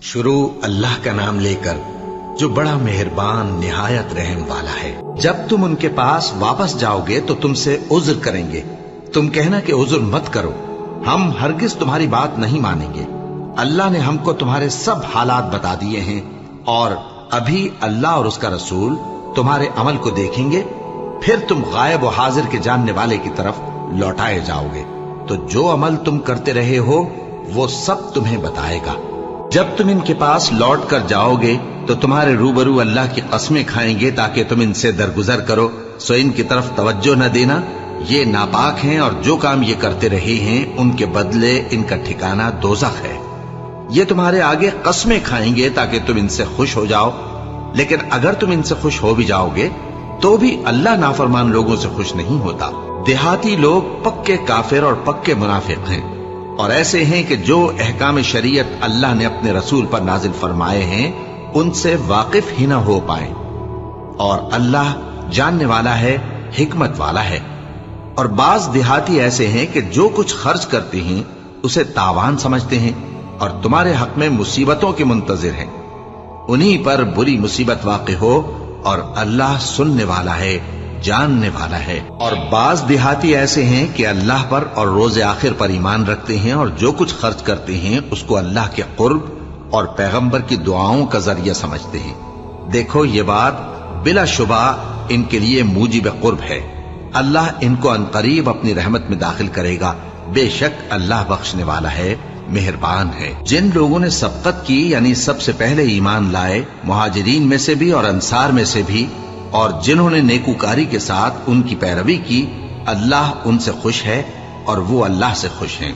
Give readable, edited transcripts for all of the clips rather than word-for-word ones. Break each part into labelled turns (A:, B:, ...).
A: शुरू अल्लाह का नाम लेकर जो बड़ा मेहरबान निहायत रहम वाला है। जब तुम उनके पास वापस जाओगे तो तुमसे उज्र करेंगे। तुम कहना कि उज्र मत करो, हम हरगिज तुम्हारी बात नहीं मानेंगे। अल्लाह ने हमको तुम्हारे सब हालात बता दिए हैं और अभी अल्लाह और उसका रसूल तुम्हारे अमल को देखेंगे, फिर तुम गायब और हाजिर के जानने वाले की तरफ लौटाए जाओगे। तो जो अमल तुम करते रहे हो वो सब तुम्हें बताएगा। जब तुम इनके पास लौट कर जाओगे तो तुम्हारे रूबरू अल्लाह की कस्में खाएंगे ताकि तुम इनसे दरगुजर करो, सो इनकी तरफ तवज्जो न देना। ये नापाक हैं और जो काम ये करते रहे हैं उनके बदले इनका ठिकाना दोज़ख है। ये तुम्हारे आगे कस्में खाएंगे ताकि तुम इनसे खुश हो जाओ, लेकिन अगर तुम इनसे खुश हो भी जाओगे तो भी अल्लाह नाफरमान लोगों से खुश नहीं होता। देहाती लोग पक्के काफिर और पक्के मुनाफिक हैं और ऐसे हैं कि जो अहकाम शरीयत अल्लाह ने अपने रसूल पर नाजिल फरमाए हैं उनसे वाकिफ ही न हो पाए। और अल्लाह जानने वाला है, हिकमत वाला है। और बाज देहाती ऐसे हैं कि जो कुछ खर्च करते हैं उसे तावान समझते हैं और तुम्हारे हक में मुसीबतों के मुंतजिर हैं। उन्हीं पर बुरी मुसीबत वाक़ हो और अल्लाह सुनने वाला है, जानने वाला है। और बाज देहाती ऐसे हैं कि अल्लाह पर और रोज़े आखिर पर ईमान रखते हैं और जो कुछ खर्च करते हैं उसको अल्लाह के कुर्ब और पैगंबर की दुआओं का जरिया समझते हैं। देखो ये बात बिला शुबा इनके लिए मूजिब कुर्ब है। अल्लाह इनको अनकरीब अपनी रहमत में दाखिल करेगा। बेशक अल्लाह बख्शने वाला है, मेहरबान है। जिन लोगों ने सबकत की यानी सबसे पहले ईमान लाए, मुहाजिरीन में से भी और अंसार में से भी, और जिन्होंने नेकूकारी के साथ उनकी पैरवी की, अल्लाह उनसे खुश है और वो अल्लाह से खुश हैं।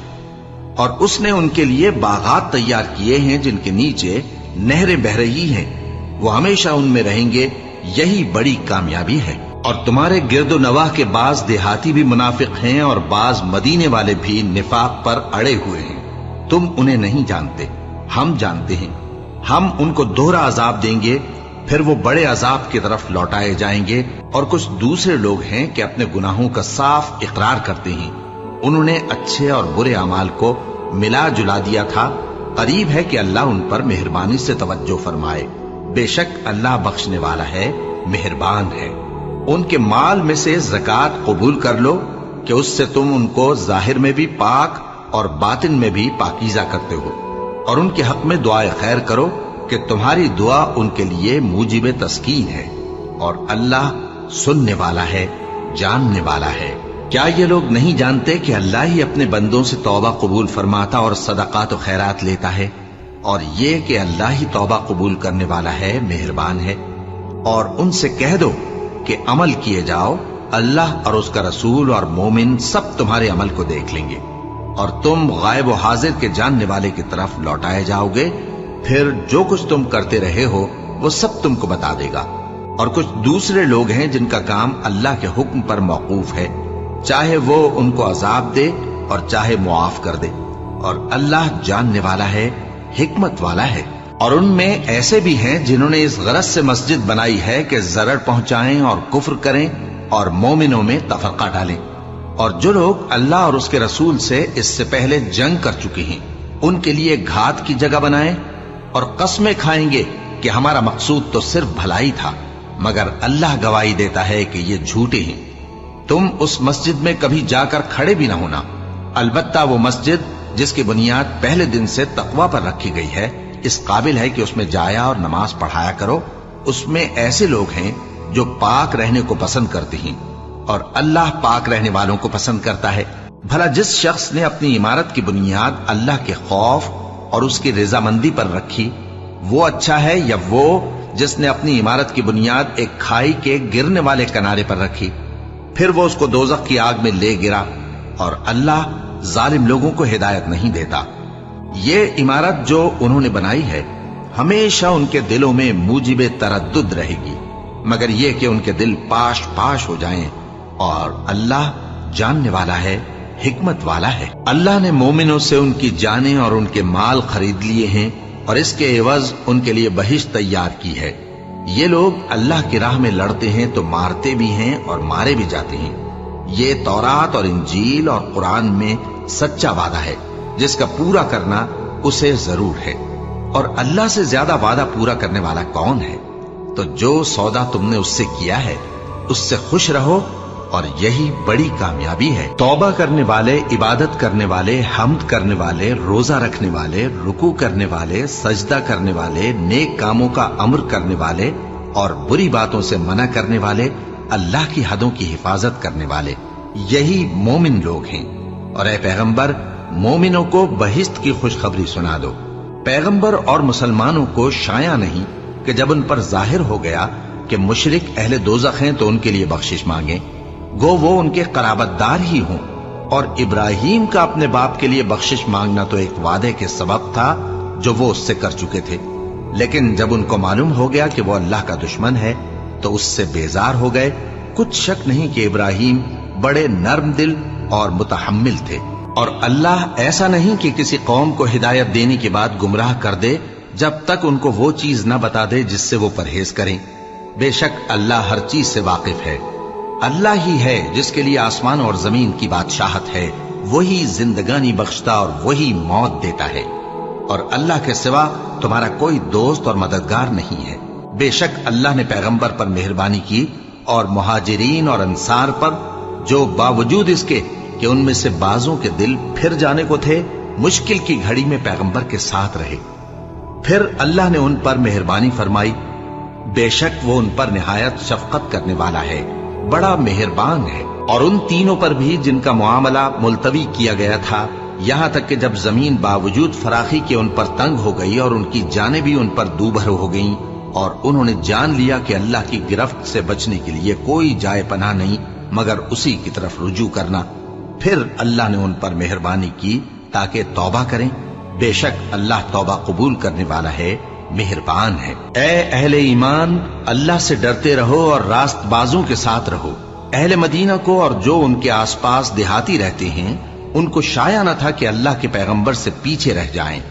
A: और उसने उनके लिए बागात तैयार किए हैं जिनके नीचे नहरें बह रही हैं, वो हमेशा उनमें रहेंगे। यही बड़ी कामयाबी है। और तुम्हारे गिरदो नवाह के बाज देहाती भी मुनाफिक हैं और बाज मदीने वाले भी निफाक पर अड़े हुए हैं। तुम उन्हें नहीं जानते, हम जानते हैं। हम उनको दोहरा अजाब देंगे, फिर वो बड़े अजाब की तरफ लौटाए जाएंगे। और कुछ दूसरे लोग हैं कि अपने गुनाहों का साफ इकरार करते हैं। उन्होंने अच्छे और बुरे अमाल को मिला जुला दिया था। करीब है कि अल्लाह उन पर मेहरबानी से तवज्जो फरमाए। बेशक अल्लाह बख्शने वाला है, मेहरबान है। उनके माल में से ज़कात कबूल कर लो कि उससे तुम उनको जाहिर में भी पाक और बातिन में भी पाकीज़ा करते हो। और उनके हक में दुआए खैर करो कि तुम्हारी दुआ उनके लिए मूजिब तस्कीन है। और अल्लाह सुनने वाला है, जानने वाला है। क्या ये लोग नहीं जानते कि अल्लाह ही अपने बंदों से तौबा कबूल फरमाता और सदकात और खैरात लेता है, और ये कि अल्लाह ही तौबा कबूल करने वाला है, मेहरबान है। और उनसे कह दो कि अमल किए जाओ, अल्लाह और उसका रसूल और मोमिन सब तुम्हारे अमल को देख लेंगे और तुम गायब व हाजिर के जानने वाले की तरफ लौटाए जाओगे। फिर जो कुछ तुम करते रहे हो वो सब तुमको बता देगा। और कुछ दूसरे लोग हैं जिनका काम अल्लाह के हुक्म पर मौकूफ है, चाहे वो उनको अजाब दे और चाहे मुआफ कर दे। और अल्लाह जानने वाला है, हिकमत वाला है। और उनमें ऐसे भी हैं जिन्होंने इस गरज से मस्जिद बनाई है कि जरर पहुंचाएं और कुफ्र करें और मोमिनों में तफरका डालें। और जो लोग अल्लाह और उसके रसूल से इससे पहले जंग कर चुके हैं उनके लिए घात की जगह बनाएं और कस्में खाएंगे कि हमारा मकसूद तो सिर्फ भलाई था, मगर अल्लाह गवाही देता है कि ये झूठे हैं। तुम उस मस्जिद में कभी जाकर खड़े भी ना होना, अलबत्ता वो मस्जिद जिसकी बुनियाद पहले दिन से तकवा पर रखी गई है, इस काबिल है कि उसमें जाया और नमाज पढ़ाया करो। उसमें ऐसे लोग हैं जो पाक रहने को पसंद करते हैं और अल्लाह पाक रहने वालों को पसंद करता है। भला जिस शख्स ने अपनी इमारत की बुनियाद अल्लाह के खौफ और उसकी रजामंदी पर रखी, वो अच्छा है या वो जिसने अपनी इमारत की बुनियाद एक खाई के गिरने वाले किनारे पर रखी, फिर वो उसको दोज़ख की आग में ले गिरा। और अल्लाह जालिम लोगों को हिदायत नहीं देता। ये इमारत जो उन्होंने बनाई है हमेशा उनके दिलों में मूजिब तरद्दुद रहेगी, मगर ये कि उनके दिल पाश पाश हो जाएं। और अल्लाह जानने वाला है, हिकमत वाला है। अल्लाह ने मोमिनों से उनकी जानें और उनके माल खरीद लिए हैं और इसके एवज उनके लिए बहिश्त तैयार की है। ये लोग अल्लाह की राह में लड़ते हैं तो मारते भी हैं और मारे भी जाते हैं। ये तौरात और इंजील और कुरान में सच्चा वादा है जिसका पूरा करना उसे जरूर है। اور اللہ से ज्यादा वादा पूरा करने वाला कौन है? तो जो सौदा तुमने उससे किया है उससे खुश रहो और यही बड़ी कामयाबी है। तौबा करने वाले, इबादत करने वाले, हम्द करने वाले, रोजा रखने वाले, रुकू करने वाले, सजदा करने वाले, नेक कामों का अमर करने वाले और बुरी बातों से मना करने वाले, अल्लाह की हदों की हिफाजत करने वाले, यही मोमिन लोग हैं। और ऐ पैगंबर, मोमिनों को बहिश्त की खुशखबरी सुना दो। पैगंबर और मुसलमानों को शाया नहीं कि जब उन पर जाहिर हो गया कि मुशरिक अहले दोज़ख हैं तो उनके लिए बख्शिश मांगे, गो वो उनके कराबतदार ही हों। और इब्राहिम का अपने बाप के लिए बख्शिश मांगना तो एक वादे के सबब था जो वो उससे कर चुके थे, लेकिन जब उनको मालूम हो गया कि वो अल्लाह का दुश्मन है तो उससे बेजार हो गए। कुछ शक नहीं कि इब्राहिम बड़े नर्म दिल और मुतहम्मिल थे। और अल्लाह ऐसा नहीं कि किसी कौम को हिदायत देने के बाद गुमराह कर दे जब तक उनको वो चीज न बता दे जिससे वो परहेज करें। बेशक अल्लाह हर चीज से वाकिफ है। अल्लाह ही है जिसके लिए आसमान और जमीन की बादशाहत है, वही जिंदगानी बख्शता और वही मौत देता है। और अल्लाह के सिवा तुम्हारा कोई दोस्त और मददगार नहीं है। बेशक अल्लाह ने पैगंबर पर मेहरबानी की और मुहाजिरीन और अंसार पर, जो बावजूद इसके कि उनमें से बाजों के दिल फिर जाने को थे, मुश्किल की घड़ी में पैगंबर के साथ रहे। फिर अल्लाह ने उन पर मेहरबानी फरमाई। बेशक वो उन पर निहायत शफकत करने वाला है, बड़ा मेहरबान है। और उन तीनों पर भी जिनका मुआमला मुलतवी किया गया था, यहां तक कि जब जमीन बावजूद फराखी के उन पर तंग हो गई और उनकी जानें भी उन पर दूभर हो गईं और उन्होंने जान लिया कि अल्लाह की गिरफ्त से बचने के लिए कोई जाए पनाह नहीं मगर उसी की तरफ रुजू करना, फिर अल्लाह ने उन पर मेहरबानी की ताकि तौबा करें। बेशक अल्लाह तौबा कबूल करने वाला है, मेहरबान है। ए अहले ईमान, अल्लाह से डरते रहो और रास्तबाजों के साथ रहो। अहले मदीना को और जो उनके आसपास देहाती रहते हैं, उनको शाया न था कि अल्लाह के पैगंबर से पीछे रह जाएं,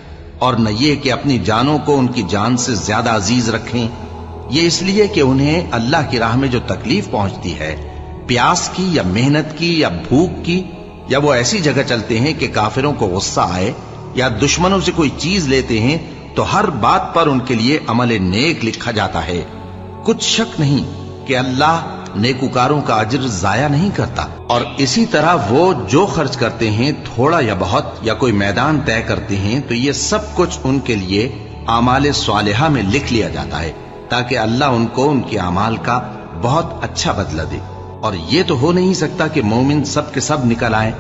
A: और न ये कि अपनी जानों को उनकी जान से ज्यादा अजीज रखें। ये इसलिए कि उन्हें अल्लाह की राह में जो तकलीफ पहुंचती है, प्यास की या मेहनत की या भूख की, या वो ऐसी जगह चलते हैं कि काफिरों को गुस्सा आए या दुश्मनों से कोई चीज लेते हैं, तो हर बात पर उनके लिए अमल नेक लिखा जाता है। कुछ शक नहीं कि अल्लाह नेकुकारों का अज्र जाया नहीं करता। और इसी तरह वो जो खर्च करते हैं, थोड़ा या बहुत, या कोई मैदान तय करते हैं, तो ये सब कुछ उनके लिए आमाल स्वालिहा में लिख लिया जाता है ताकि अल्लाह उनको उनके अमाल का बहुत अच्छा बदला दे। और ये तो हो नहीं सकता कि मोमिन सब के सब निकल आए,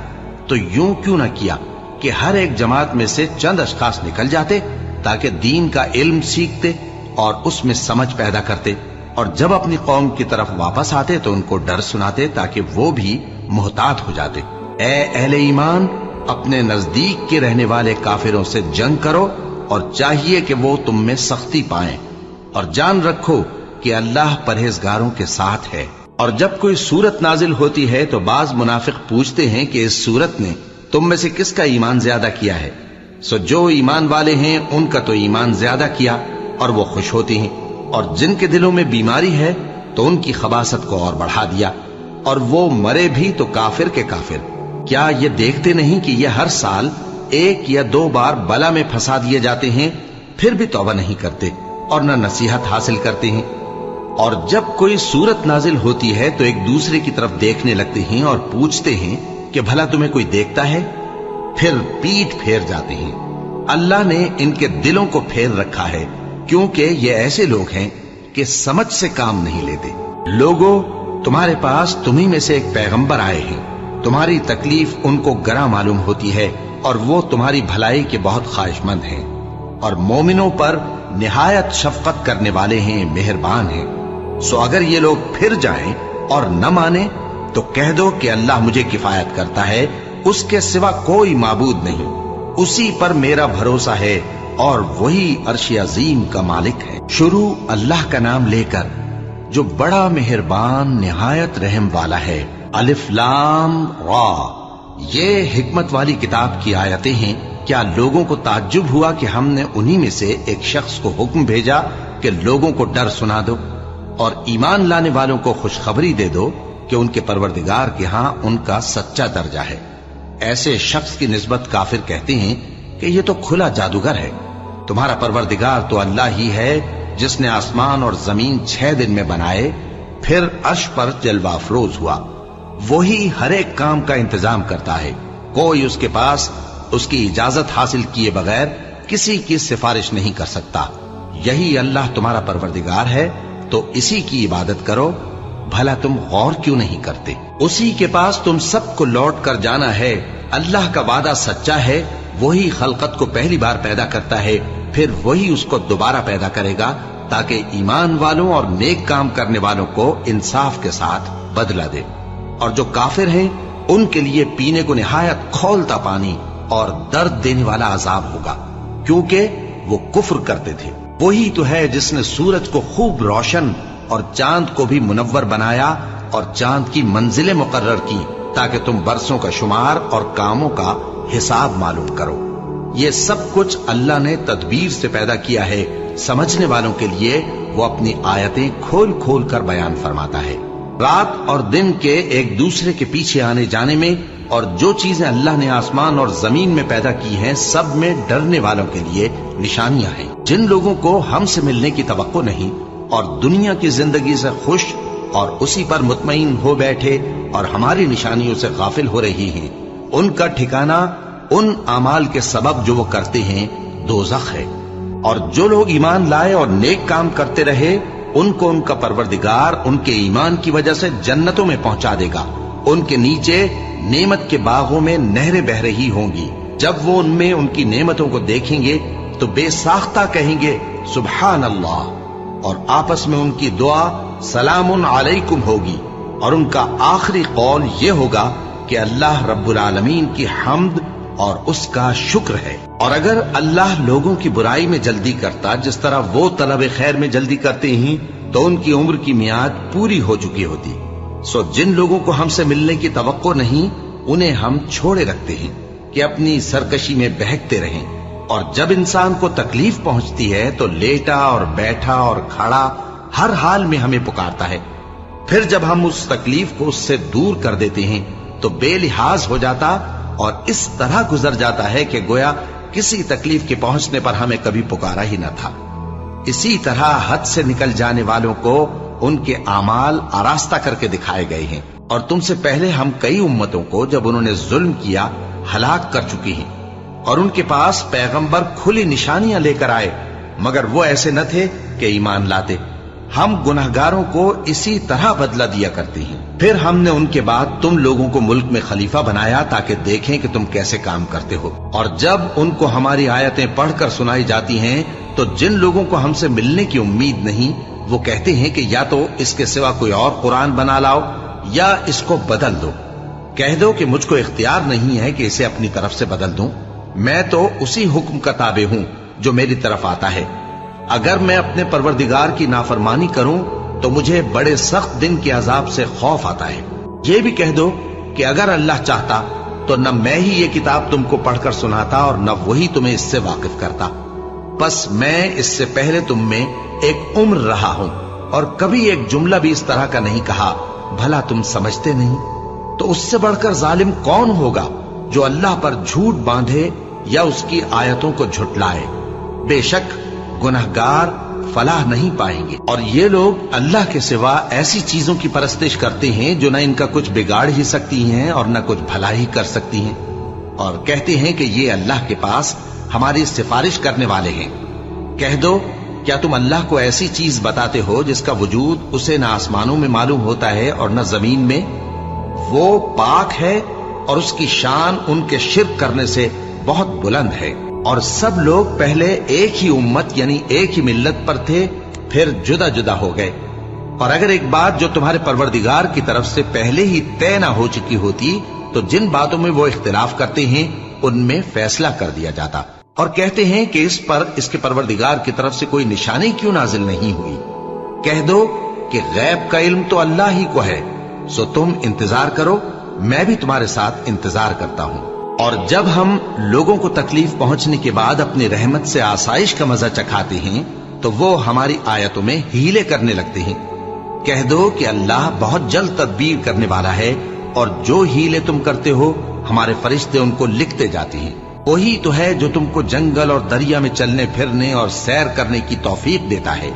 A: तो यूं क्यों ना किया कि हर एक जमात में से चंद अशखास निकल जाते ताकि दीन का इल्म सीखते और उसमें समझ पैदा करते, और जब अपनी कौम की तरफ वापस आते तो उनको डर सुनाते ताकि वो भी मुहतात हो जाते। ए अहले ईमान, अपने नजदीक के रहने वाले काफिरों से जंग करो और चाहिए कि वो तुम में सख्ती पाएं, और जान रखो कि अल्लाह परहेजगारों के साथ है। और जब कोई सूरत नाजिल होती है तो बाज मुनाफिक पूछते हैं कि इस सूरत ने तुम में से किसका ईमान ज्यादा किया है। सो जो ईमान वाले हैं उनका तो ईमान ज्यादा किया और वो खुश होते हैं, और जिनके दिलों में बीमारी है तो उनकी खबासत को और बढ़ा दिया, और वो मरे भी तो काफिर के काफिर। क्या ये देखते नहीं कि ये हर साल 1 या 2 बार बला में फंसा दिए जाते हैं, फिर भी तौबा नहीं करते और न नसीहत हासिल करते हैं। और जब कोई सूरत नाजिल होती है तो एक दूसरे की तरफ देखने लगते हैं और पूछते हैं कि भला तुम्हें कोई देखता है, फिर पीठ फेर जाते हैं। अल्लाह ने इनके दिलों को फेर रखा है क्योंकि ये ऐसे लोग हैं कि समझ से काम नहीं लेते। लोगों, तुम्हारे पास तुम्ही में से एक पैगंबर आए हैं, तुम्हारी तकलीफ उनको गरा मालूम होती है और वो तुम्हारी भलाई के बहुत ख्वाहिशमंद हैं, और मोमिनों पर निहायत शफकत करने वाले हैं, मेहरबान हैं। सो अगर ये लोग फिर जाएं और न माने तो कह दो कि अल्लाह मुझे किफायत करता है, उसके सिवा कोई माबूद नहीं, उसी पर मेरा भरोसा है और वही अर्श अजीम का मालिक है। शुरू अल्लाह का नाम लेकर जो बड़ा मेहरबान निहायत रहम वाला है। अलिफ लाम रा, ये हिकमत वाली किताब की आयतें हैं। क्या लोगों को ताज्जुब हुआ कि हमने उन्हीं में से एक शख्स को हुक्म भेजा कि लोगों को डर सुना दो और ईमान लाने वालों को खुशखबरी दे दो कि उनके परवरदिगार के यहां उनका सच्चा दर्जा है। ऐसे शख्स की निस्बत काफिर कहते हैं कि ये तो खुला जादूगर है। तुम्हारा परवरदिगार तो अल्लाह ही है जिसने आसमान और जमीन 6 दिन में बनाए, फिर अर्श पर जलवा अफरोज हुआ। वही हर एक काम का इंतजाम करता है। कोई उसके पास उसकी इजाजत हासिल किए बगैर किसी की सिफारिश नहीं कर सकता। यही अल्लाह तुम्हारा परवरदिगार है, तो इसी की इबादत करो। भला तुम गौर क्यों नहीं करते? उसी के पास तुम सबको लौट कर जाना है। अल्लाह का वादा सच्चा है। वही खलकत को पहली बार पैदा करता है, फिर वही उसको दोबारा पैदा करेगा, ताकि ईमान वालों और नेक काम करने वालों को इंसाफ के साथ बदला दे। और जो काफिर हैं उनके लिए पीने को निहायत खौलता पानी और दर्द देने वाला अजाब होगा, क्योंकि वो कुफ्र करते थे। वही तो है जिसने सूरज को खूब रोशन और चांद को भी मुनव्वर बनाया और चांद की मंजिलें मुकर्रर की, ताकि तुम बरसों का शुमार और कामों का हिसाब मालूम करो। ये सब कुछ अल्लाह ने तदबीर से पैदा किया है। समझने वालों के लिए वो अपनी आयतें खोल खोल कर बयान फरमाता है। रात और दिन के एक दूसरे के पीछे आने जाने में और जो चीजें अल्लाह ने आसमान और जमीन में पैदा की हैं, सब में डरने वालों के लिए निशानियां हैं। जिन लोगों को हमसे मिलने की तवक्को नहीं और दुनिया की जिंदगी से खुश और उसी पर मुतमईन हो बैठे और हमारी निशानियों से गाफिल हो रही हैं, उनका ठिकाना उन अमाल के सबब जो वो करते हैं दोज़ख है। और जो लोग ईमान लाए और नेक काम करते रहे, उनको उनका परवरदिगार उनके ईमान की वजह से जन्नतों में पहुंचा देगा। उनके नीचे नेमत के बागों में नहरें बह रही होंगी। जब वो उनमें उनकी नेमतों को देखेंगे तो बेसाख्ता कहेंगे सुभान अल्लाह, और आपस में उनकी दुआ सलामुन अलैकुम होगी। और उनका आखिरी कौल ये होगा कि अल्लाह रब्बुल आलमीन की हम्द और उसका शुक्र है। और अगर अल्लाह लोगों की बुराई में जल्दी करता जिस तरह वो तलब खैर में जल्दी करते हैं, तो उनकी उम्र की मियाद पूरी हो चुकी होती। सो जिन लोगों को हमसे मिलने की तवक्को नहीं, उन्हें हम छोड़े रखते हैं कि अपनी सरकशी में बहकते रहें। और जब इंसान को तकलीफ पहुंचती है तो लेटा और बैठा और खड़ा हर हाल में हमें पुकारता है। फिर जब हम उस तकलीफ को उससे दूर कर देते हैं तो बेलिहाज हो जाता और इस तरह गुजर जाता है कि गोया किसी तकलीफ के पहुंचने पर हमें कभी पुकारा ही न था। इसी तरह हद से निकल जाने वालों को उनके आमाल आरास्ता करके दिखाए गए हैं। और तुमसे पहले हम कई उम्मतों को जब उन्होंने जुल्म किया हलाक कर चुकी हैं। और उनके पास पैगंबर खुली निशानियां लेकर आए, मगर वो ऐसे न थे कि ईमान लाते। हम गुनहगारों को इसी तरह बदला दिया करते हैं। फिर हमने उनके बाद तुम लोगों को मुल्क में खलीफा बनाया ताकि देखें कि तुम कैसे काम करते हो। और जब उनको हमारी आयतें पढ़कर सुनाई जाती हैं तो जिन लोगों को हमसे मिलने की उम्मीद नहीं, वो कहते हैं कि या तो इसके सिवा कोई और कुरान बना लाओ या इसको बदल दो। कह दो कि मुझको इख्तियार नहीं है कि इसे अपनी तरफ से बदल दूं। मैं तो उसी हुक्म का ताबे हूं जो मेरी तरफ आता है। अगर मैं अपने परवरदिगार की नाफरमानी करूं तो मुझे बड़े सख्त दिन के अजाब से खौफ आता है। ये भी कह दो कि अगर अल्लाह चाहता तो न मैं ही ये किताब तुमको पढ़कर सुनाता और न वही तुम्हें इससे वाकिफ करता। बस मैं इससे पहले तुम में एक उम्र रहा हूं और कभी एक जुमला भी इस तरह का नहीं कहा। भला तुम समझते नहीं? तो उससे बढ़कर जालिम कौन होगा जो अल्लाह पर झूठ बांधे या उसकी आयतों को झुटलाए। बेशक गुनहगार फलाह नहीं पाएंगे। और ये लोग अल्लाह के सिवा ऐसी चीजों की परस्तिश करते हैं जो न इनका कुछ बिगाड़ ही सकती हैं और न कुछ भला ही कर सकती हैं। और कहते हैं कि ये अल्लाह के पास हमारी सिफारिश करने वाले हैं। कह दो, क्या तुम अल्लाह को ऐसी चीज बताते हो जिसका वजूद उसे न आसमानों में मालूम होता है और न जमीन में? वो पाक है और उसकी शान उनके शिर्क करने से बहुत बुलंद है। और सब लोग पहले एक ही उम्मत यानी एक ही मिल्लत पर थे, फिर जुदा जुदा हो गए। और अगर एक बात जो तुम्हारे परवरदिगार की तरफ से पहले ही तय न हो चुकी होती तो जिन बातों में वो इख्तिलाफ करते हैं उनमें फैसला कर दिया जाता। और कहते हैं कि इस पर इसके परवरदिगार की तरफ से कोई निशानी क्यों नाजिल नहीं हुई। कह दो कि गैब का इल्म तो अल्लाह ही को है, सो तुम इंतजार करो, मैं भी तुम्हारे साथ इंतजार करता हूं। और जब हम लोगों को तकलीफ पहुंचने के बाद अपनी रहमत से आसाइश का मजा चखाते हैं तो वो हमारी आयतों में हीले करने लगते हैं। कह दो कि अल्लाह बहुत जल्द तदबीर करने वाला है और जो हीले तुम करते हो हमारे फरिश्ते उनको लिखते जाते हैं। وہی تو ہے جو تم کو جنگل اور دریا میں چلنے پھرنے اور سیر کرنے کی توفیق دیتا ہے،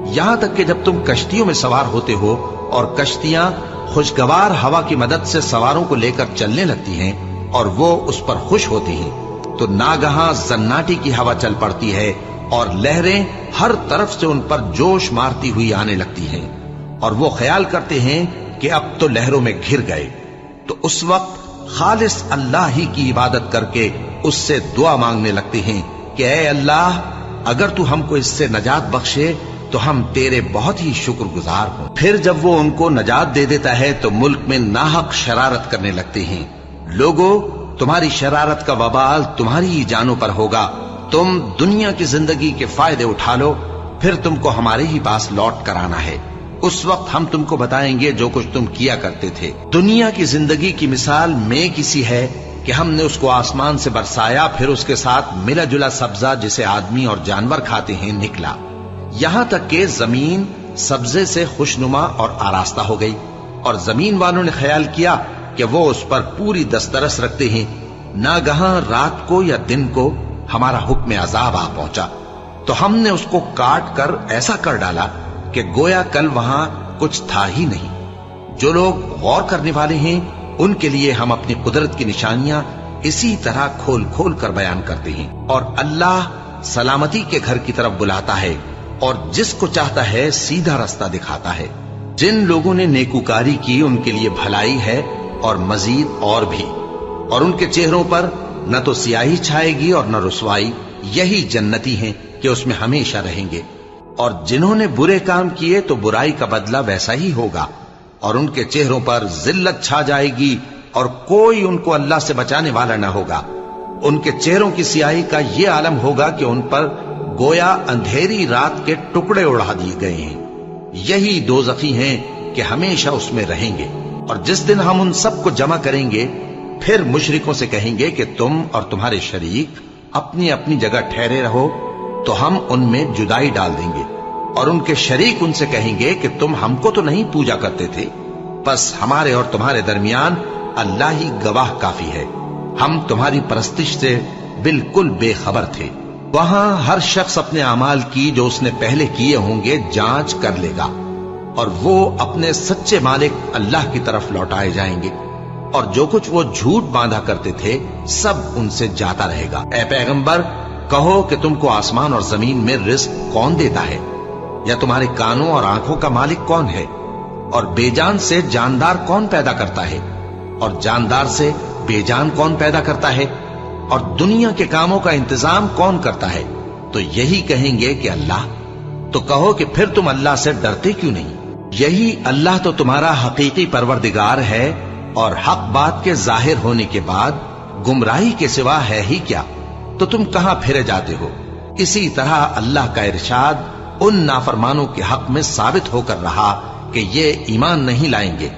A: یہاں تک کہ جب تم کشتیوں میں سوار ہوتے ہو اور کشتیاں خوشگوار ہوا کی مدد سے سواروں کو لے کر چلنے لگتی ہیں اور وہ اس پر خوش ہوتی ہیں، تو ناگہاں زناٹی کی ہوا چل پڑتی ہے اور لہریں ہر طرف سے ان پر جوش مارتی ہوئی آنے لگتی ہیں، اور وہ خیال کرتے ہیں کہ اب تو لہروں میں گھر گئے، تو اس وقت خالص اللہ ہی کی عبادت کر کے اس سے دعا مانگنے لگتے ہیں کہ اے اللہ، اگر تو ہم کو اس سے نجات بخشے تو ہم تیرے بہت ہی شکر گزار ہوں۔ پھر جب وہ ان کو نجات دے دیتا ہے تو ملک میں ناحق شرارت کرنے لگتے ہیں۔ لوگوں، تمہاری شرارت کا وبال تمہاری ہی جانوں پر ہوگا، تم دنیا کی زندگی کے فائدے اٹھا لو، پھر تم کو ہمارے ہی پاس لوٹ کر آنا ہے، اس وقت ہم تم کو بتائیں گے جو کچھ تم کیا کرتے تھے۔ دنیا کی زندگی کی مثال میں کسی ہے کہ ہم نے اس کو آسمان سے برسایا، پھر اس کے ساتھ ملا جلا سبزہ جسے آدمی اور جانور کھاتے ہیں نکلا، یہاں تک کہ زمین سبزے سے خوشنما اور آراستہ ہو گئی، اور زمین والوں نے خیال کیا کہ وہ اس پر پوری دسترس رکھتے ہیں۔ ناگہاں رات کو یا دن کو ہمارا حکم عذاب آ پہنچا، تو ہم نے اس کو کاٹ کر ایسا کر ڈالا کہ گویا کل وہاں کچھ تھا ہی نہیں۔ جو لوگ غور کرنے والے ہیں ان کے لیے ہم اپنی قدرت کی نشانیاں اسی طرح کھول کھول کر بیان کرتے ہیں، اور اللہ سلامتی کے گھر کی طرف بلاتا ہے اور جس کو چاہتا ہے سیدھا رستہ دکھاتا ہے۔ جن لوگوں نے نیکوکاری کی ان کے لیے بھلائی ہے اور مزید اور بھی، اور ان کے چہروں پر نہ تو سیاہی چھائے گی اور نہ رسوائی، یہی جنتی ہیں کہ اس میں ہمیشہ رہیں گے۔ اور جنہوں نے برے کام کیے تو برائی کا بدلہ ویسا ہی ہوگا، اور ان کے چہروں پر ذلت چھا جائے گی اور کوئی ان کو اللہ سے بچانے والا نہ ہوگا۔ ان کے چہروں کی سیاہی کا یہ عالم ہوگا کہ ان پر گویا اندھیری رات کے ٹکڑے اڑا دیے گئے ہیں، یہی دوزخی ہیں کہ ہمیشہ اس میں رہیں گے۔ اور جس دن ہم ان سب کو جمع کریں گے پھر مشرکوں سے کہیں گے کہ تم اور تمہارے شریک اپنی اپنی جگہ ٹھہرے رہو، تو ہم ان میں جدائی ڈال دیں گے، اور ان کے شریک ان سے کہیں گے کہ تم ہم کو تو نہیں پوجا کرتے تھے، بس ہمارے اور تمہارے درمیان اللہ ہی گواہ کافی ہے، ہم تمہاری پرستش سے بالکل بے خبر تھے۔ وہاں ہر شخص اپنے اعمال کی جو اس نے پہلے کیے ہوں گے جانچ کر لے گا، اور وہ اپنے سچے مالک اللہ کی طرف لوٹائے جائیں گے، اور جو کچھ وہ جھوٹ باندھا کرتے تھے سب ان سے جاتا رہے گا۔ اے پیغمبر، کہو کہ تم کو آسمان اور زمین میں رزق کون دیتا ہے، یا تمہارے کانوں اور آنکھوں کا مالک کون ہے، اور بے جان سے جاندار کون پیدا کرتا ہے، اور جاندار سے بے جان کون پیدا کرتا ہے، اور دنیا کے کاموں کا انتظام کون کرتا ہے؟ تو یہی کہیں گے کہ اللہ۔ تو کہو کہ پھر تم اللہ سے ڈرتے کیوں نہیں؟ یہی اللہ تو تمہارا حقیقی پروردگار ہے، اور حق بات کے ظاہر ہونے کے بعد گمراہی کے سوا ہے ہی کیا؟ تو تم کہاں پھرے جاتے ہو؟ اسی طرح اللہ کا ارشاد ان نافرمانوں کے حق میں ثابت ہو کر رہا کہ یہ ایمان نہیں لائیں گے۔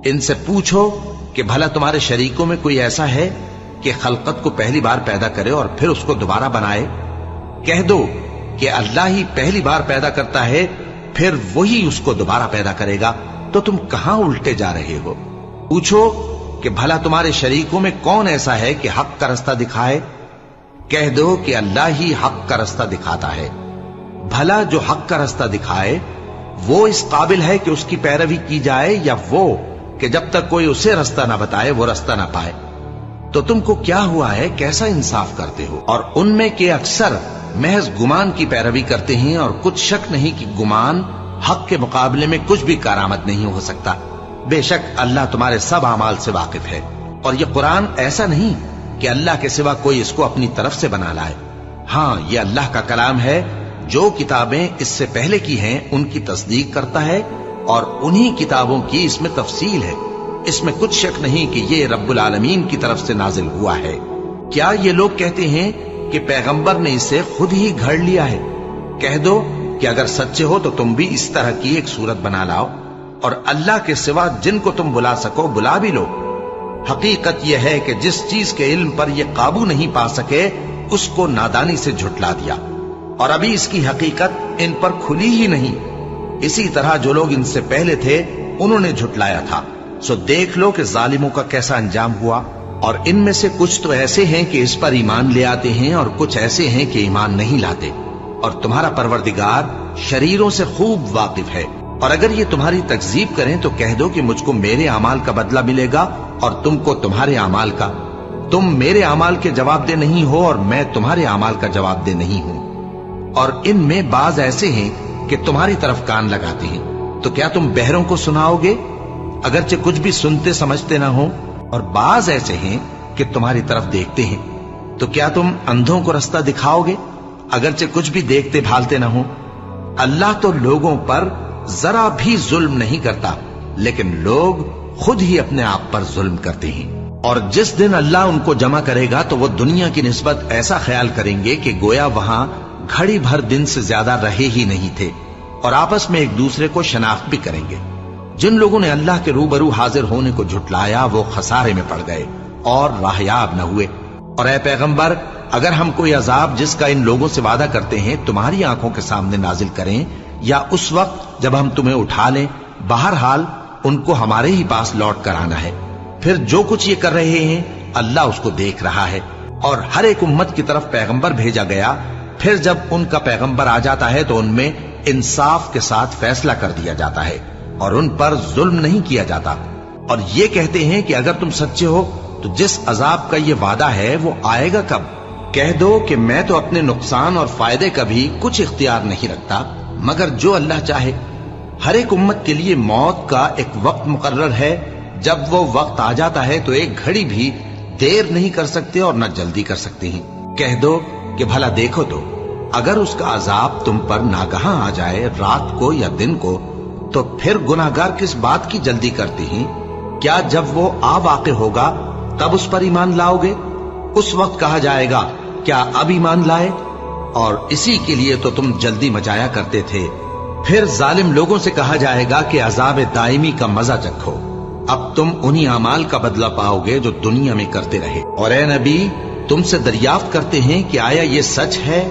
A: ان سے پوچھو کہ بھلا تمہارے شریکوں میں کوئی ایسا ہے کہ خلقت کو پہلی بار پیدا کرے اور پھر اس کو دوبارہ بنائے؟ کہہ دو کہ اللہ ہی پہلی بار پیدا کرتا ہے، پھر وہی اس کو دوبارہ پیدا کرے گا، تو تم کہاں الٹے جا رہے ہو؟ پوچھو کہ بھلا تمہارے شریکوں میں کون ایسا ہے کہ حق کا رستہ دکھائے؟ کہہ دو کہ اللہ ہی حق کا رستہ دکھاتا ہے۔ بھلا جو حق کا رستہ دکھائے وہ اس قابل ہے کہ اس کی پیروی کی جائے، یا وہ کہ جب تک کوئی اسے رستہ نہ بتائے وہ رستہ نہ پائے؟ تو تم کو کیا ہوا ہے، کیسا انصاف کرتے ہو؟ اور ان میں کے اکثر محض گمان کی پیروی کرتے ہیں، اور کچھ شک نہیں کہ گمان حق کے مقابلے میں کچھ بھی کارآمد نہیں ہو سکتا۔ بے شک اللہ تمہارے سب اعمال سے واقف ہے، اور یہ قرآن ایسا نہیں کہ اللہ کے سوا کوئی اس کو اپنی طرف سے بنا لائے۔ ہاں، یہ اللہ کا کلام ہے، جو کتابیں اس سے پہلے کی ہیں ان کی تصدیق کرتا ہے، اور انہی کتابوں کی اس میں تفصیل ہے۔ اس میں کچھ شک نہیں کہ یہ رب العالمین کی طرف سے نازل ہوا ہے۔ کیا یہ لوگ کہتے ہیں کہ پیغمبر نے اسے خود ہی گھڑ لیا ہے؟ کہہ دو کہ اگر سچے ہو تو تم بھی اس طرح کی ایک صورت بنا لاؤ، اور اللہ کے سوا جن کو تم بلا سکو بلا بھی لو۔ حقیقت یہ ہے کہ جس چیز کے علم پر یہ قابو نہیں پا سکے اس کو نادانی سے جھٹلا دیا، اور ابھی اس کی حقیقت ان پر کھلی ہی نہیں۔ اسی طرح جو لوگ ان سے پہلے تھے انہوں نے جھٹلایا تھا، سو دیکھ لو کہ ظالموں کا کیسا انجام ہوا۔ اور ان میں سے کچھ تو ایسے ہیں کہ اس پر ایمان لے آتے ہیں اور کچھ ایسے ہیں کہ ایمان نہیں لاتے، اور تمہارا پروردگار شریروں سے خوب واقف ہے۔ اور اگر یہ تمہاری تکذیب کریں تو کہہ دو کہ مجھ کو میرے اعمال کا بدلہ ملے گا اور تم کو تمہارے اعمال کا۔ تم میرے اعمال کے جواب دہ نہیں ہو اور میں تمہارے اعمال کا جواب دہ نہیں ہوں۔ اور ان میں بعض ایسے ہیں کہ تمہاری طرف کان لگاتے ہیں، تو کیا تم بہروں کو سناؤ گے اگرچہ کچھ بھی سنتے سمجھتے نہ ہو؟ اور بعض ایسے ہیں کہ تمہاری طرف دیکھتے ہیں، تو کیا تم اندھوں کو رستہ دکھاؤ گے اگرچہ کچھ بھی دیکھتے بھالتے نہ ہو؟ اللہ تو لوگوں پر ذرا بھی ظلم نہیں کرتا، لیکن لوگ خود ہی اپنے آپ پر ظلم کرتے ہیں۔ اور جس دن اللہ ان کو جمع کرے گا تو وہ دنیا کی نسبت ایسا خیال کریں گے کہ گویا وہاں گھڑی بھر دن سے زیادہ رہے ہی نہیں تھے، اور آپس میں ایک دوسرے کو شناخت بھی کریں گے۔ جن لوگوں نے اللہ کے روبرو حاضر ہونے کو جھٹلایا وہ خسارے میں پڑ گئے اور راہیاب نہ ہوئے۔ اور اے پیغمبر، اگر ہم کوئی عذاب جس کا ان لوگوں سے وعدہ کرتے ہیں تمہاری آنکھوں کے سامنے نازل کریں یا اس وقت جب ہم تمہیں اٹھا لیں، بہرحال ان کو ہمارے ہی پاس لوٹ کر آنا ہے۔ پھر جو کچھ یہ کر رہے ہیں اللہ اس کو دیکھ رہا ہے۔ اور ہر ایک امت کی طرف پیغمبر بھیجا گیا، پھر جب ان کا پیغمبر آ جاتا ہے تو ان میں انصاف کے ساتھ فیصلہ کر دیا جاتا ہے اور ان پر ظلم نہیں کیا جاتا۔ اور یہ کہتے ہیں کہ اگر تم سچے ہو تو جس عذاب کا یہ وعدہ ہے وہ آئے گا کب؟ کہہ دو کہ میں تو اپنے نقصان اور فائدے کا بھی کچھ اختیار نہیں رکھتا مگر جو اللہ چاہے۔ ہر ایک امت کے لیے موت کا ایک وقت مقرر ہے، جب وہ وقت آ جاتا ہے تو ایک گھڑی بھی دیر نہیں کر سکتے اور نہ جلدی کر سکتے ہیں۔ کہہ دو کہ بھلا دیکھو تو اگر اس کا عذاب تم پر ناگہاں آ جائے رات کو یا دن کو تو پھر گناہگار کس بات کی جلدی کرتے ہیں؟ کیا جب وہ آ واقع ہوگا تب اس پر ایمان لاؤ گے؟ اس وقت کہا جائے گا کیا اب ایمان لائے؟ اور اسی کے لیے تو تم جلدی مچایا کرتے تھے۔ پھر ظالم لوگوں سے کہا جائے گا کہ عذاب دائمی کا مزہ چکھو، اب تم انہی اعمال کا بدلہ پاؤ گے جو دنیا میں کرتے رہے۔ اور اے نبی، تم سے دریافت کرتے ہیں کہ آیا یہ سچ ہے؟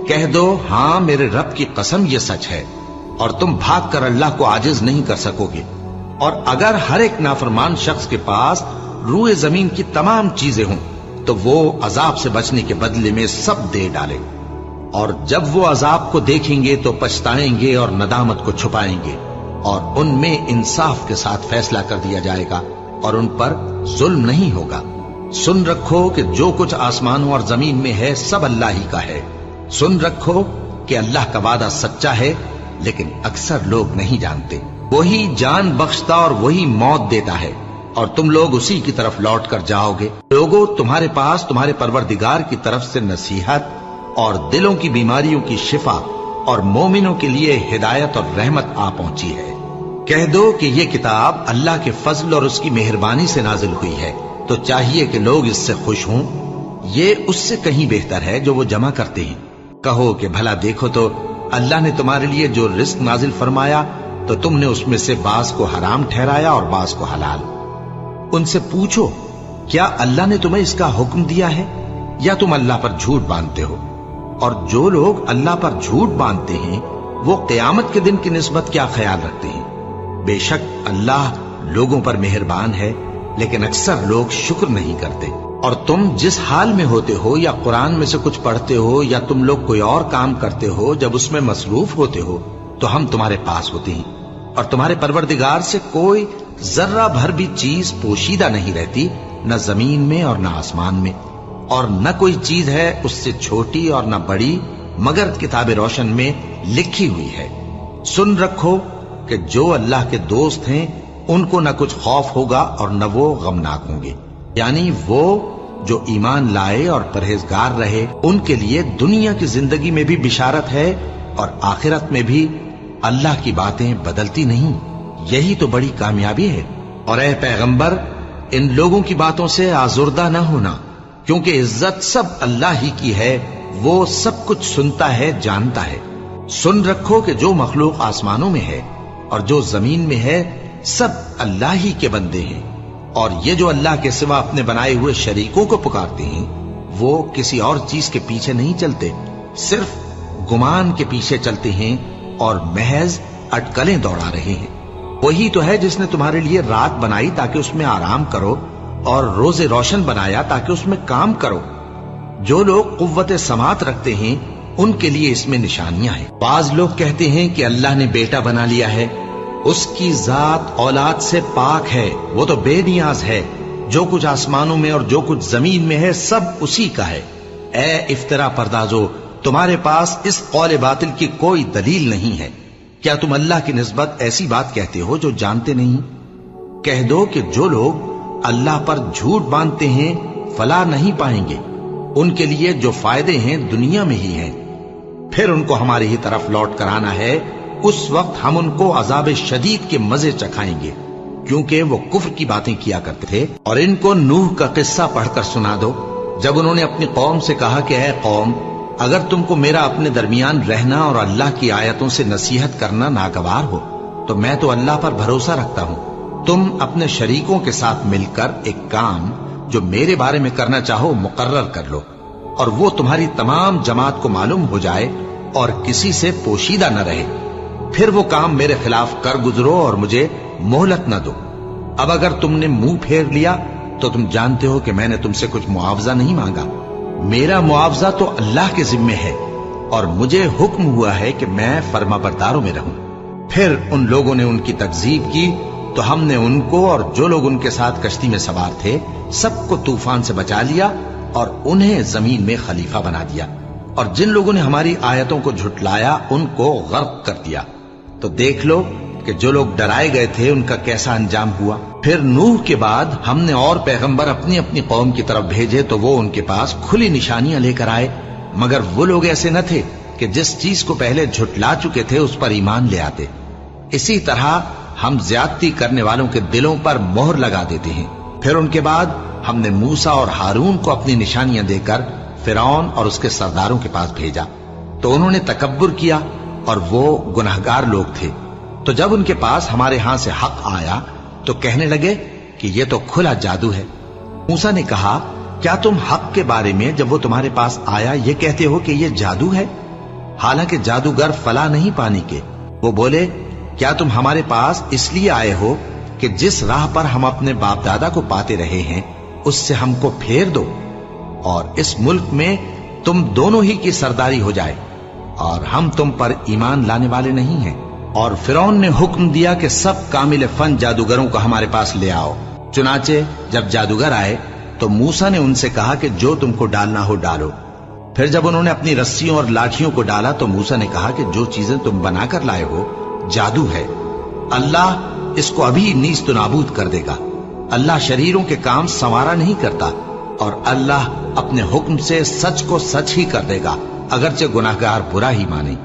A: کہہ دو ہاں میرے رب کی قسم یہ سچ ہے، اور تم بھاگ کر اللہ کو عاجز نہیں کر سکو گے۔ اور اگر ہر ایک نافرمان شخص کے پاس روئے زمین کی تمام چیزیں ہوں تو وہ عذاب سے بچنے کے بدلے میں سب دے ڈالے، اور جب وہ عذاب کو دیکھیں گے تو پچھتائیں گے اور ندامت کو چھپائیں گے، اور ان میں انصاف کے ساتھ فیصلہ کر دیا جائے گا اور ان پر ظلم نہیں ہوگا۔ سن رکھو کہ جو کچھ آسمانوں اور زمین میں ہے سب اللہ ہی کا ہے۔ سن رکھو کہ اللہ کا وعدہ سچا ہے، لیکن اکثر لوگ نہیں جانتے۔ وہی جان بخشتا اور وہی موت دیتا ہے، اور تم لوگ اسی کی طرف لوٹ کر جاؤ گے۔ لوگوں، تمہارے پاس تمہارے پروردگار کی طرف سے نصیحت اور دلوں کی بیماریوں کی شفا اور مومنوں کے لیے ہدایت اور رحمت آ پہنچی ہے۔ کہہ دو کہ یہ کتاب اللہ کے فضل اور اس کی مہربانی سے نازل ہوئی ہے، تو چاہیے کہ لوگ اس سے خوش ہوں۔ یہ اس سے کہیں بہتر ہے جو وہ جمع کرتے ہیں۔ کہو کہ بھلا دیکھو تو اللہ نے تمہارے لیے جو رزق نازل فرمایا تو تم نے اس میں سے بعض کو حرام ٹھہرایا اور بعض کو حلال۔ ان سے پوچھو کیا اللہ نے تمہیں اس کا حکم دیا ہے یا تم اللہ پر جھوٹ باندھتے ہو؟ اور جو لوگ اللہ پر جھوٹ باندھتے ہیں وہ قیامت کے دن کی نسبت کیا خیال رکھتے ہیں؟ بے شک اللہ لوگوں پر مہربان ہے، لیکن اکثر لوگ شکر نہیں کرتے۔ اور تم جس حال میں ہوتے ہو یا قرآن میں سے کچھ پڑھتے ہو یا تم لوگ کوئی اور کام کرتے ہو، جب اس میں مصروف ہوتے ہو تو ہم تمہارے پاس ہوتے ہیں، اور تمہارے پروردگار سے کوئی ذرہ بھر بھی چیز پوشیدہ نہیں رہتی، نہ زمین میں اور نہ آسمان میں، اور نہ کوئی چیز ہے اس سے چھوٹی اور نہ بڑی مگر کتاب روشن میں لکھی ہوئی ہے۔ سن رکھو کہ جو اللہ کے دوست ہیں ان کو نہ کچھ خوف ہوگا اور نہ وہ غمناک ہوں گے، یعنی وہ جو ایمان لائے اور پرہیزگار رہے ان کے لیے دنیا کی زندگی میں بھی بشارت ہے اور آخرت میں بھی۔ اللہ کی باتیں بدلتی نہیں، یہی تو بڑی کامیابی ہے۔ اور اے پیغمبر، ان لوگوں کی باتوں سے آزردہ نہ ہونا، کیونکہ عزت سب اللہ ہی کی ہے، وہ سب کچھ سنتا ہے، جانتا ہے۔ سن رکھو کہ جو مخلوق آسمانوں میں ہے اور جو زمین میں ہے سب اللہ ہی کے بندے ہیں، اور یہ جو اللہ کے سوا اپنے بنائے ہوئے شریکوں کو پکارتے ہیں وہ کسی اور چیز کے پیچھے نہیں چلتے، صرف گمان کے پیچھے چلتے ہیں اور محض اٹکلیں دوڑا رہے ہیں۔ وہی تو ہے جس نے تمہارے لیے رات بنائی تاکہ اس میں آرام کرو اور रोजे रोशन बनाया ताकि उसमें काम करो। जो लोग कुव्वत समात रखते हैं उनके लिए इसमें निशानियां हैं। बाज लोग कहते हैं कि अल्लाह ने बेटा बना लिया है, उसकी जात औलाद से पाक है, वो तो बेनियाज है। जो कुछ आसमानों में और जो कुछ जमीन में है सब उसी का है। ए इफ्तरा परदाजो, तुम्हारे पास इस कौल बातिल की कोई दलील नहीं है। क्या तुम अल्लाह की निस्बत ऐसी बात कहते हो जो जानते नहीं? कह दो कि जो लोग अल्लाह पर झूठ बांधते हैं फलाह नहीं पाएंगे, उनके लिए जो फायदे हैं दुनिया में ही हैं। फिर उनको हमारी ही तरफ लौट कर आना है, उस वक्त हम उनको अजाब शदीद के मजे चखाएंगे, क्योंकि वो कुफ्र की बातें किया करते थे। और इनको नूह का किस्सा पढ़कर सुना दो, जब उन्होंने अपनी कौम से कहा कि ऐ कौम, अगर तुमको मेरा अपने दरमियान रहना और अल्लाह की आयतों से नसीहत करना नागवार हो तो मैं तो अल्लाह पर भरोसा रखता हूं। तुम अपने शरीकों के साथ मिलकर एक काम जो मेरे बारे में करना चाहो मुकर्रर कर लो, और वो तुम्हारी तमाम जमात को मालूम हो जाए और किसी से पोशीदा न रहे। फिर वो काम मेरे खिलाफ कर गुजरो और मुझे मोहलत न दो। अब अगर तुमने मुंह फेर लिया तो तुम जानते हो कि मैंने तुमसे कुछ मुआवजा नहीं मांगा। मेरा मुआवजा तो अल्लाह के जिम्मे है और मुझे हुक्म हुआ है कि मैं फर्माबरदारों में रहूं। फिर उन लोगों ने उनकी तकजीब की तो हमने उनको और जो लोग उनके साथ कश्ती में सवार थे सबको तूफान से बचा लिया और उन्हें जमीन में खलीफा बना दिया। और जिन लोगों ने हमारी आयतों को झुटलाया उनको गर्क कर दिया। तो देख लो कि जो लोग डराए गए थे उनका कैसा अंजाम हुआ। फिर नूह के बाद हमने और पैगंबर अपनी अपनी कौम की तरफ भेजे तो वो उनके पास खुली निशानियां लेकर आए, मगर वो लोग ऐसे न थे कि जिस चीज को पहले झुटला चुके थे उस पर ईमान ले आते। इसी तरह हम ज्यादती करने वालों के दिलों पर मोहर लगा देते हैं। फिर उनके बाद हमने मूसा और हारून को अपनी निशानियां देकर फिरौन और उसके सरदारों के पास भेजा, तो उन्होंने तकब्बुर किया और वो गुनहगार लोग थे। तो जब उनके पास हमारे यहां से हक आया तो कहने लगे कि ये तो खुला जादू है। मूसा ने कहा, क्या तुम हक के बारे में जब वो तुम्हारे पास आया ये कहते हो कि ये जादू है, हालांकि जादूगर फला नहीं पाने के। वो बोले, क्या तुम हमारे पास इसलिए आए हो कि जिस राह पर हम अपने बाप दादा को पाते रहे हैं उससे हमको फेर दो और इस मुल्क में तुम दोनों ही की सरदारी हो जाए, और हम तुम पर ईमान लाने वाले नहीं हैं। और फिरौन ने हुक्म दिया कि सब कामिल फन जादूगरों को हमारे पास ले आओ। चुनाचे जब जादूगर आए तो मूसा ने उनसे कहा कि जो तुमको डालना हो डालो। फिर जब उन्होंने अपनी रस्सियों और लाठियों को डाला तो मूसा ने कहा कि जो चीजें तुम बनाकर लाए हो जादू है, अल्लाह इसको अभी नीस्त नाबूद कर देगा। अल्लाह शरीरों के काम संवारा नहीं करता, और अल्लाह अपने हुक्म से सच को सच ही कर देगा, अगरचे गुनाहगार बुरा ही माने।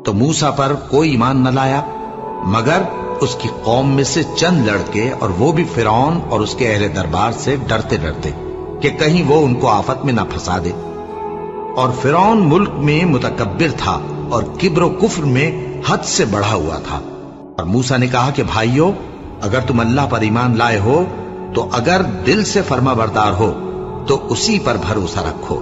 A: तो मूसा पर कोई ईमान न लाया मगर उसकी कौम में से चंद लड़के, और वो भी फिरौन और उसके अहले दरबार से डरते डरते कि कहीं वो उनको आफत में न फंसा दे। और फिरौन मुल्क में मुतकब्बिर था और किब्र कुफ्र में हद से बढ़ा हुआ था। और मूसा ने कहा कि भाइयों, अगर तुम अल्लाह पर ईमान लाए हो तो अगर दिल से फर्माबरदार हो तो उसी पर भरोसा रखो।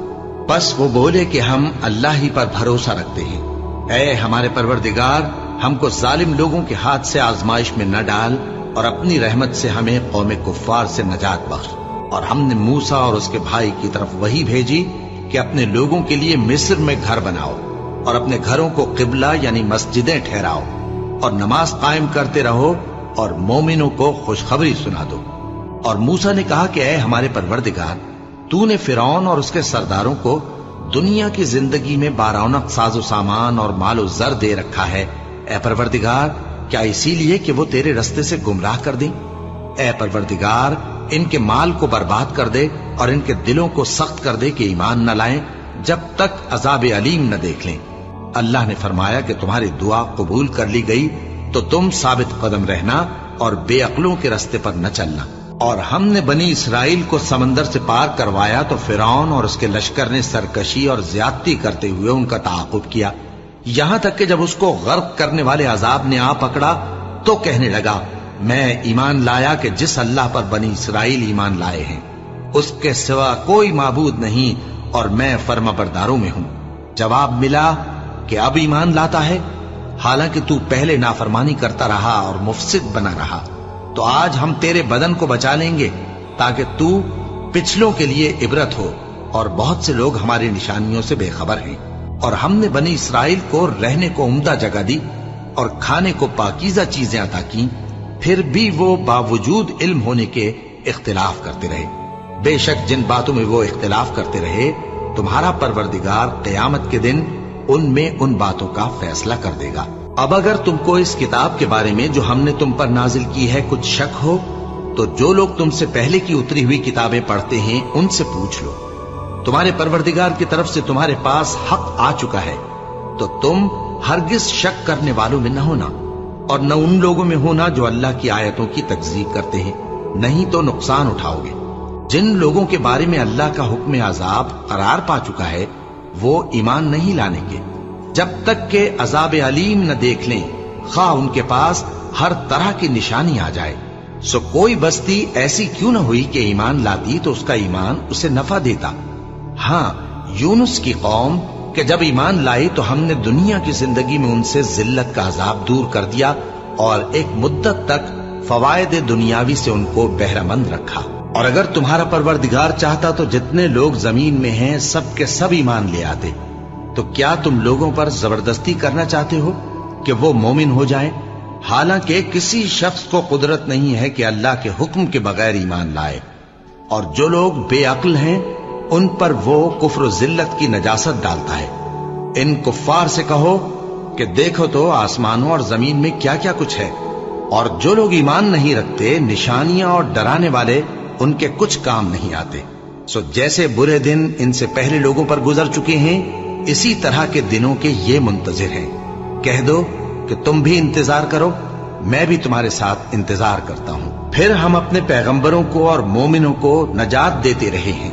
A: बस वो बोले कि हम अल्लाह ही पर भरोसा रखते हैं। ऐ हमारे परवरदिगार, हमको जालिम लोगों के हाथ से आजमाइश में न डाल और अपनी रहमत से हमें कौम कुफ्फार से नजात बख्श। और हमने मूसा और उसके भाई की तरफ वही भेजी कि अपने लोगों के लिए मिस्र में घर बनाओ और अपने घरों को किबला यानी मस्जिदें ठहराओ और नमाज कायम करते रहो और मोमिनों को खुशखबरी सुना दो। और मूसा ने कहा कि ऐ हमारे परवरदिगार, तूने फिरौन और उसके सरदारों को दुनिया की जिंदगी में बारौनक साजो सामान और मालो जर दे रखा है। ऐ परवरदिगार, क्या इसीलिए कि वो तेरे रस्ते से गुमराह कर दें? ऐ परवरदिगार, इनके माल को बर्बाद कर दे और इनके दिलों को सख्त कर दे कि ईमान न लाएं जब तक अजाब अलीम न देख लें। अल्लाह ने फरमाया कि तुम्हारी दुआ कबूल कर ली गई तो तुम साबित कदम रहना और बेअक्लों के रास्ते पर न चलना। और हमने बनी इसराइल को समंदर से पार करवाया तो फिरौन और उसके लश्कर ने सरकशी और ज्यादती करते हुए उनका ताक़ुब किया, यहां तक कि जब उसको गर्क करने वाले अजाब ने आ पकड़ा तो कहने लगा, मैं ईमान लाया कि जिस अल्लाह पर बनी इसराइल ईमान लाए हैं उसके सिवा कोई माबूद नहीं और मैं फर्माबरदारों में हूं। जवाब मिला कि अब ईमान लाता है, हालांकि तू पहले नाफरमानी करता रहा और मुफसिद बना रहा, तो आज हम तेरे बदन को बचा लेंगे ताकि तू पिछलों के लिए इबरत हो। और बहुत से लोग हमारी निशानियों से बेखबर हैं। और हमने बनी इसराइल को रहने को उम्दा जगह दी और खाने को पाकीज़ा चीजें अता की, फिर भी वो बावजूद इल्म होने के इख्तिलाफ करते रहे। बेशक जिन बातों में वो इख्तिलाफ करते रहे, तुम्हारा परवरदिगार क़यामत के दिन उनमें उन बातों का फैसला कर देगा। अब अगर तुमको इस किताब के बारे में जो हमने तुम पर नाजिल की है कुछ शक हो, तो जो लोग तुमसे पहले की उतरी हुई किताबें पढ़ते हैं उनसे पूछ लो। तुम्हारे परवरदिगार की तरफ से तुम्हारे पास हक आ चुका है, तो तुम हरगिज शक करने वालों में न होना और न उन लोगों में होना जो अल्लाह की आयतों की तकज़ीब करते हैं, नहीं तो नुकसान उठाओगे। जिन लोगों के बारे में अल्लाह का हुक्म अजाब करार पा चुका है, वो ईमान नहीं लाने के जब तक के अजाब अलीम न देख लें, खा उनके पास हर तरह की निशानी आ जाए। सो कोई बस्ती ऐसी क्यों न हुई कि ईमान लाती तो उसका ईमान उसे नफा देता। हाँ, यूनुस की कौम कि जब ईमान लाई तो हमने दुनिया की जिंदगी में उनसे जिल्लत का अजाब दूर कर दिया और एक मुद्दत तक फवायद दुनियावी से उनको बहरामंद रखा। और अगर तुम्हारा परवरदिगार चाहता तो जितने लोग जमीन में हैं सब के सब ईमान ले आते। तो क्या तुम लोगों पर जबरदस्ती करना चाहते हो कि वो मोमिन हो जाएं? हालांकि किसी शख्स को कुदरत नहीं है कि अल्लाह के हुक्म के बगैर ईमान लाए। और जो लोग बेअक्ल हैं उन पर वो कुफ्र जिल्लत की नजासत डालता है। इन कुफ्फार से कहो कि देखो तो आसमानों और जमीन में क्या क्या कुछ है, और जो लोग ईमान नहीं रखते निशानियां और डराने वाले उनके कुछ काम नहीं आते। सो जैसे बुरे दिन इनसे पहले लोगों पर गुजर चुके हैं, इसी तरह के दिनों के ये मुंतजिर हैं। कह दो कि तुम भी इंतजार करो, मैं भी तुम्हारे साथ इंतजार करता हूं। फिर हम अपने पैगंबरों को और मोमिनों को नजात देते रहे हैं,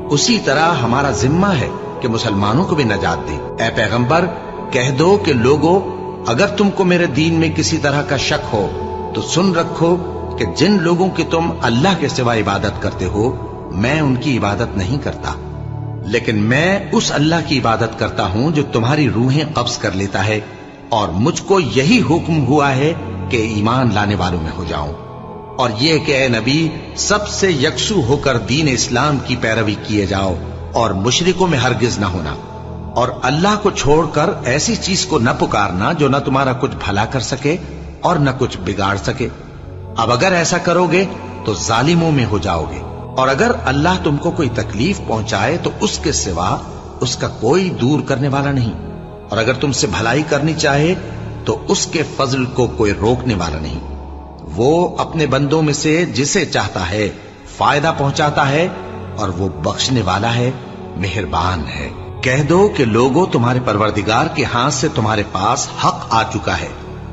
A: उसी तरह हमारा जिम्मा है कि मुसलमानों को भी नजात दें। ए पैगंबर, कह दो कि लोगों, अगर तुमको मेरे दीन में किसी तरह का शक हो तो सुन रखो कि जिन लोगों की तुम अल्लाह के सिवा इबादत करते हो, मैं उनकी इबादत नहीं करता, लेकिन मैं उस अल्लाह की इबादत करता हूं जो तुम्हारी रूहें कब्ज कर लेता है। और मुझको यही हुक्म हुआ है कि ईमान लाने वालों में हो जाऊं, और ये कि ए नबी, सबसे यकसू होकर दीन इस्लाम की पैरवी किए जाओ और मुशरिकों में हरगिज न होना। और अल्लाह को छोड़कर ऐसी चीज को न पुकारना जो न तुम्हारा कुछ भला कर सके और न कुछ बिगाड़ सके। अब अगर ऐसा करोगे तो जालिमों में हो जाओगे। और अगर अल्लाह तुमको कोई तकलीफ पहुंचाए तो उसके सिवा उसका कोई दूर करने वाला नहीं। और अगर तुमसे भलाई करनी चाहे तो उसके फजल को कोई रोकने वाला नहीं। वो अपने बंदों में से जिसे चाहता है फायदा पहुंचाता है, और वो बख्शने वाला है, मेहरबान है। कह दो कि लोगों, तुम्हारे परवरदिगार के हाथ से तुम्हारे पास हक आ चुका है,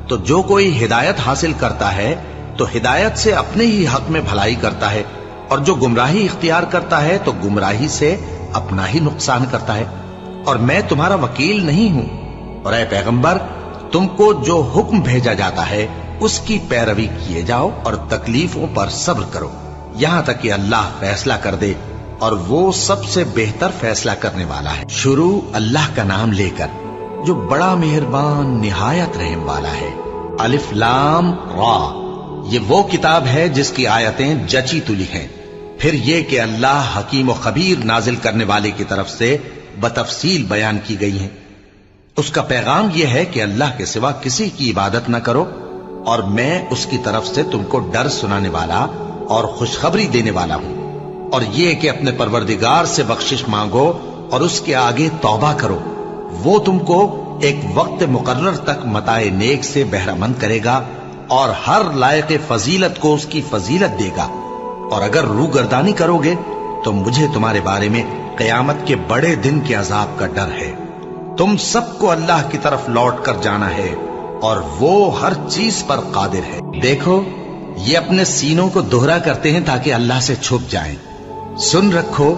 A: तो जो कोई हिदायत हासिल करता है तो हिदायत से अपने ही हक में भलाई करता है, और जो गुमराही इख्तियार करता है तो गुमराही से अपना ही नुकसान करता है। और मैं तुम्हारा वकील नहीं हूं। और ऐ पैगंबर, तुमको जो हुक्म भेजा जाता है उसकी पैरवी किए जाओ और तकलीफों पर सब्र करो, यहां तक कि अल्लाह फैसला कर दे, और वो सबसे बेहतर फैसला करने वाला है। शुरू अल्लाह का नाम लेकर जो बड़ा मेहरबान निहायत रहम वाला है। अलिफ लाम रा, ये वो किताब है जिसकी आयतें जची तुली हैं। फिर ये कि अल्लाह हकीम और खबीर नाजिल करने वाले की तरफ से बतफसील बयान की गई हैं। उसका पैगाम यह है कि अल्लाह के सिवा किसी की इबादत न करो, और मैं उसकी तरफ से तुमको डर सुनाने वाला और खुशखबरी देने वाला हूं। और ये कि अपने परवरदिगार से बख्शिश मांगो और उसके आगे तौबा करो। वो तुमको एक वक्त मुकर्रर तक मताए नेक से बहरामंद करेगा और हर लायक फजीलत को उसकी फजीलत देगा। और अगर रूगर्दानी करोगे तो मुझे तुम्हारे बारे में क़यामत के बड़े दिन के अजाब का डर है। तुम सबको अल्लाह की तरफ लौट कर जाना है, और वो हर चीज पर कादिर है। देखो, ये अपने सीनों को दोहरा करते हैं ताकि अल्लाह से छुप जाएं। सुन रखो,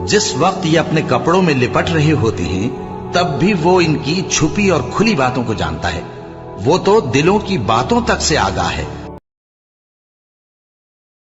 A: जिस वक्त ये अपने कपड़ों में लिपट रहे होते हैं तब भी वो इनकी छुपी और खुली बातों को जानता है। वो तो दिलों की बातों तक से आगाह है।